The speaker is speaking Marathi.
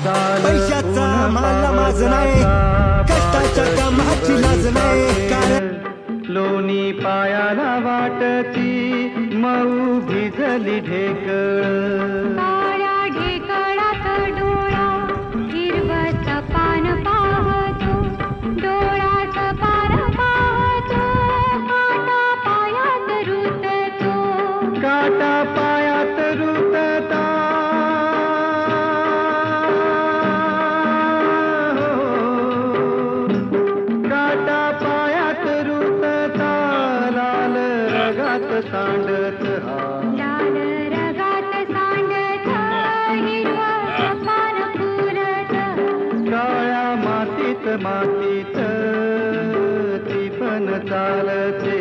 पैशाचा मला माझ नाही, कष्टाच्या कामाची लाज नाही. कारण लोणी पायाला वाटती मऊ भिजली ढेकळ. काळ्या ढेकळात डोळा हिरवत पान पाहतो, डोळाच पान पाहतो, काटा पायात रुततो. काटा पायात रुतता काटा पायात रुतता लाल रगात सांडत हा. लाल रगात सांडत हिरवत पान फुलत. काळ्या मातीत मातीत ती पण चालते